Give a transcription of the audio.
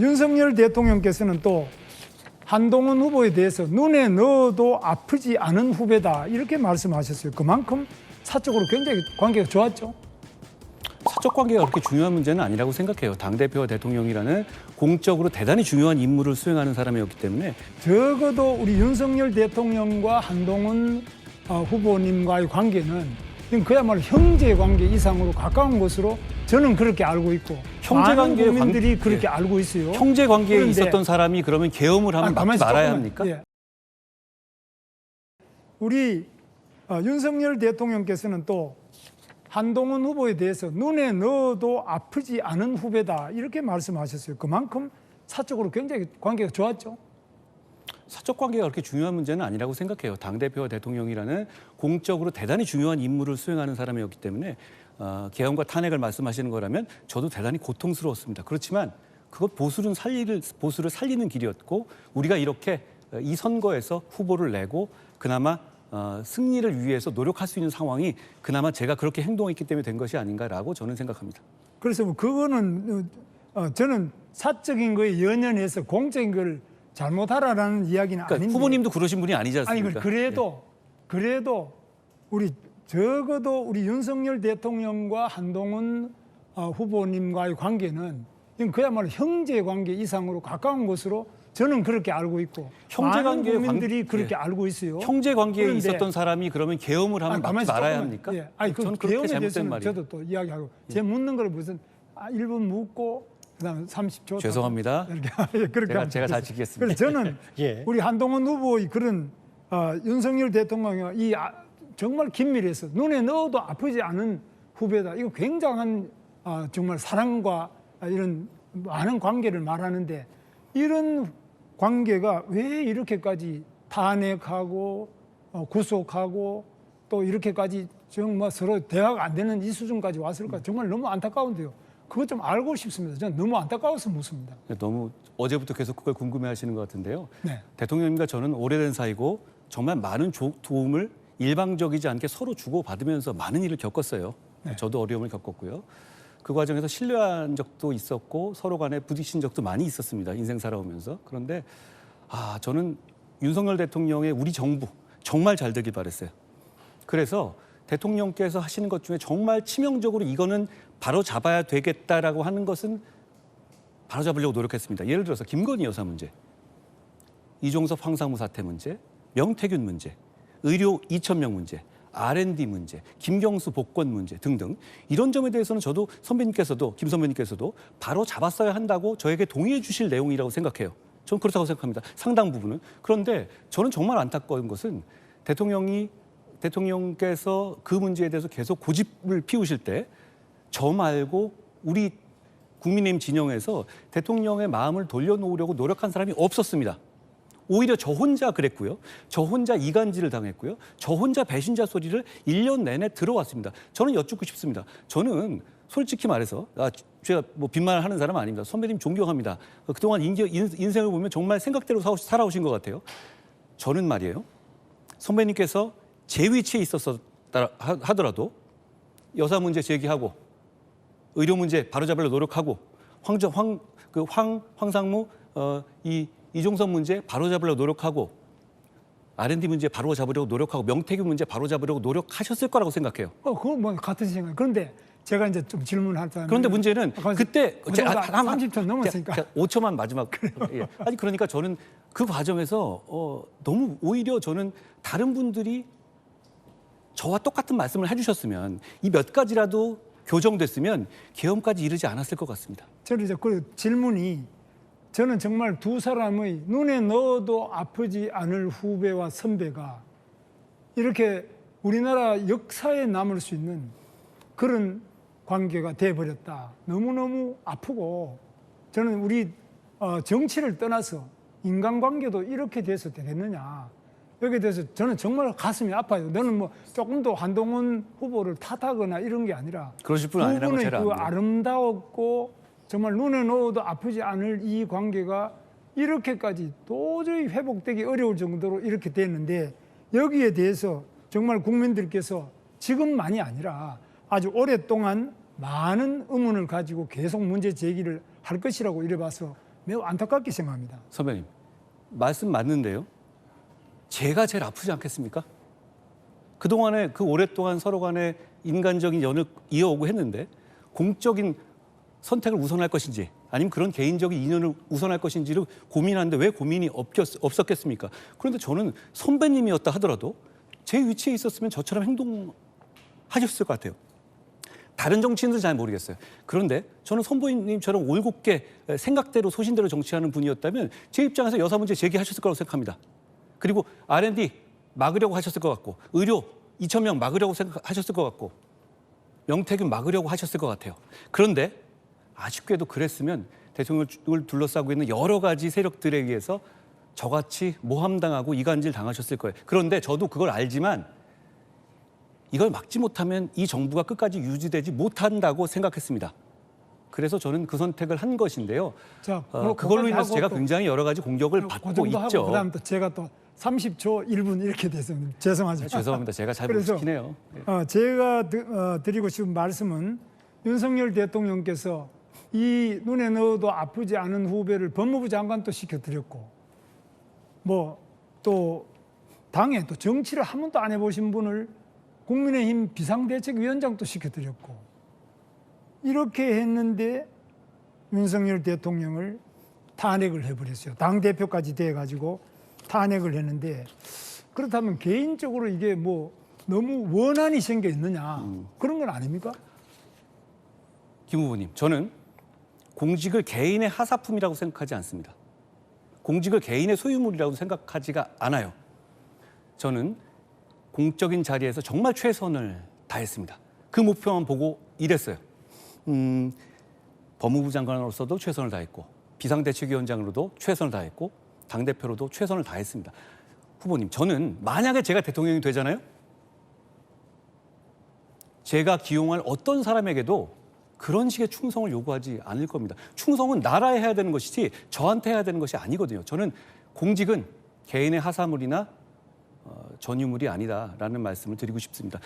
윤석열 대통령께서는 또 한동훈 후보에 대해서 눈에 넣어도 아프지 않은 후배다 이렇게 말씀하셨어요. 그만큼 사적으로 굉장히 관계가 좋았죠. 사적 관계가 그렇게 중요한 문제는 아니라고 생각해요. 당대표와 대통령이라는 공적으로 대단히 중요한 임무를 수행하는 사람이었기 때문에 적어도 우리 윤석열 대통령과 한동훈 후보님과의 관계는 그야말로 형제 관계 이상으로 가까운 것으로 저는 그렇게 알고 있고 형제 많은 관계의 국민들이 그렇게 알고 있어요. 형제 관계에 그런데 있었던 사람이 그러면 계엄을 하면 가만히 막지 말아야 조금만, 합니까? 예. 우리 윤석열 대통령께서는 또 한동훈 후보에 대해서 눈에 넣어도 아프지 않은 후배다 이렇게 말씀하셨어요. 그만큼 사적으로 굉장히 관계가 좋았죠. 사적 관계가 그렇게 중요한 문제는 아니라고 생각해요. 당대표와 대통령이라는 공적으로 대단히 중요한 임무를 수행하는 사람이었기 때문에 계엄과 탄핵을 말씀하시는 거라면 저도 대단히 고통스러웠습니다. 그렇지만 그것 보수를 살리는 길이었고 우리가 이렇게 이 선거에서 후보를 내고 그나마 승리를 위해서 노력할 수 있는 상황이 그나마 제가 그렇게 행동했기 때문에 된 것이 아닌가라고 저는 생각합니다. 그래서 뭐 그거는 저는 사적인 거에 연연해서 공적인 걸 잘못하라라는 이야기는 그러니까 아닌데. 후보님도 그러신 분이 아니지 않습니까? 아니 그래도 우리 적어도 우리 윤석열 대통령과 한동훈 후보님과의 관계는 이건 그야말로 형제 관계 이상으로 가까운 것으로 저는 그렇게 알고 있고 형제 많은 관계의 국민들이 그렇게 예. 알고 있어요. 형제 관계에 그런데 있었던 사람이 그러면 계엄을 하면 막지 말아야 합니까? 예. 아니 그 저는 계엄에 그렇게 잘못된 대해서는 말이에요. 저도 또 이야기하고 제 묻는 걸 무슨 1분 묻고 그다음에 30초 죄송합니다. 이렇게 그렇게 제가 잘 하면 지키겠습니다. 그래서 저는 예. 우리 한동훈 후보의 그런 윤석열 대통령이 정말 긴밀해서 눈에 넣어도 아프지 않은 후배다. 이거 굉장한 정말 사랑과 이런 많은 관계를 말하는데 이런 관계가 왜 이렇게까지 탄핵하고 구속하고 또 이렇게까지 정말 서로 대화가 안 되는 이 수준까지 왔을까 정말 너무 안타까운데요. 그거 좀 알고 싶습니다. 저는 너무 안타까워서 묻습니다. 너무 어제부터 계속 그걸 궁금해하시는 것 같은데요. 네. 대통령님과 저는 오래된 사이고 정말 많은 도움을 일방적이지 않게 서로 주고받으면서 많은 일을 겪었어요. 네. 저도 어려움을 겪었고요. 그 과정에서 신뢰한 적도 있었고 서로 간에 부딪힌 적도 많이 있었습니다. 인생 살아오면서. 그런데 저는 윤석열 대통령의 우리 정부 정말 잘 되길 바랬어요. 그래서 대통령께서 하시는 것 중에 정말 치명적으로 이거는 바로 잡아야 되겠다라고 하는 것은 바로 잡으려고 노력했습니다. 예를 들어서 김건희 여사 문제, 이종섭 황상무 사태 문제, 명태균 문제, 의료 2,000명 문제, R&D 문제, 김경수 복권 문제 등등 이런 점에 대해서는 저도 김 선배님께서도 바로 잡았어야 한다고 저에게 동의해 주실 내용이라고 생각해요. 저는 그렇다고 생각합니다. 상당 부분은. 그런데 저는 정말 안타까운 것은 대통령께서 그 문제에 대해서 계속 고집을 피우실 때 저 말고 우리 국민의힘 진영에서 대통령의 마음을 돌려놓으려고 노력한 사람이 없었습니다. 오히려 저 혼자 그랬고요. 저 혼자 이간질을 당했고요. 저 혼자 배신자 소리를 1년 내내 들어왔습니다. 저는 여쭙고 싶습니다. 저는 솔직히 말해서 제가 뭐 빈말을 하는 사람 아닙니다. 선배님 존경합니다. 그동안 인생을 보면 정말 생각대로 살아오신 것 같아요. 저는 말이에요. 선배님께서 제 위치에 있었다 하더라도 여사 문제 제기하고 의료 문제 바로잡으려 노력하고 황상무 이종섭 문제 바로잡으려고 노력하고 R&D 문제 바로잡으려고 노력하고 명태균 문제 바로잡으려고 노력하셨을 거라고 생각해요. 그건 뭐 같은 생각. 그런데 제가 이제 좀 질문하자면 그런데 문제는 그때 30초 넘었으니까 5초만 마지막. 예. 아니 그러니까 저는 그 과정에서 너무 오히려 저는 다른 분들이 저와 똑같은 말씀을 해주셨으면 이 몇 가지라도 교정됐으면 계엄까지 이르지 않았을 것 같습니다. 저는 이제 그 질문이 저는 정말 두 사람의 눈에 넣어도 아프지 않을 후배와 선배가 이렇게 우리나라 역사에 남을 수 있는 그런 관계가 돼버렸다. 너무너무 아프고 저는 우리 정치를 떠나서 인간관계도 이렇게 돼서 되겠느냐. 여기에 대해서 저는 정말 가슴이 아파요. 너는 뭐 조금 더 한동훈 후보를 탓하거나 이런 게 아니라 그러실 분 아니라고 제가 그 압니다. 아름다웠고 정말 눈에 넣어도 아프지 않을 이 관계가 이렇게까지 도저히 회복되기 어려울 정도로 이렇게 됐는데 여기에 대해서 정말 국민들께서 지금만이 아니라 아주 오랫동안 많은 의문을 가지고 계속 문제 제기를 할 것이라고 이래 봐서 매우 안타깝게 생각합니다. 선배님, 말씀 맞는데요. 제가 제일 아프지 않겠습니까? 그동안에 그 오랫동안 서로 간에 인간적인 연을 이어오고 했는데 공적인 선택을 우선할 것인지 아니면 그런 개인적인 인연을 우선할 것인지를 고민하는데 왜 고민이 없었겠습니까? 그런데 저는 선배님이었다 하더라도 제 위치에 있었으면 저처럼 행동하셨을 것 같아요. 다른 정치인들은 잘 모르겠어요. 그런데 저는 선배님처럼 올곧게 생각대로 소신대로 정치하는 분이었다면 제 입장에서 여사 문제 제기하셨을 거라고 생각합니다. 그리고 R&D 막으려고 하셨을 것 같고 의료 2,000명 막으려고 생각하셨을 것 같고 명태균 막으려고 하셨을 것 같아요. 그런데 아쉽게도 그랬으면 대통령을 둘러싸고 있는 여러 가지 세력들에 의해서 저같이 모함당하고 이간질 당하셨을 거예요. 그런데 저도 그걸 알지만 이걸 막지 못하면 이 정부가 끝까지 유지되지 못한다고 생각했습니다. 그래서 저는 그 선택을 한 것인데요. 자, 그걸로 인해서 제가 굉장히 여러 가지 공격을 받고 있죠. 그다음 또 제가 또 30초 1분 이렇게 돼서 죄송하죠. 죄송합니다. 제가 잘 못 지키네요. 제가 드리고 싶은 말씀은 윤석열 대통령께서 이 눈에 넣어도 아프지 않은 후배를 법무부 장관도 시켜드렸고 뭐 또 당에 또 정치를 한 번도 안 해보신 분을 국민의힘 비상대책위원장도 시켜드렸고 이렇게 했는데 윤석열 대통령을 탄핵을 해버렸어요. 당대표까지 돼가지고 탄핵을 했는데 그렇다면 개인적으로 이게 뭐 너무 원한이 생겨 있느냐 그런 건 아닙니까? 김 후보님, 저는 공직을 개인의 하사품이라고 생각하지 않습니다. 공직을 개인의 소유물이라고 생각하지가 않아요. 저는 공적인 자리에서 정말 최선을 다했습니다. 그 목표만 보고 일했어요. 법무부 장관으로서도 최선을 다했고 비상대책위원장으로도 최선을 다했고 당대표로도 최선을 다했습니다. 후보님, 저는 만약에 제가 대통령이 되잖아요. 제가 기용할 어떤 사람에게도 그런 식의 충성을 요구하지 않을 겁니다. 충성은 나라에 해야 되는 것이지 저한테 해야 되는 것이 아니거든요. 저는 공직은 개인의 하사물이나 전유물이 아니다라는 말씀을 드리고 싶습니다.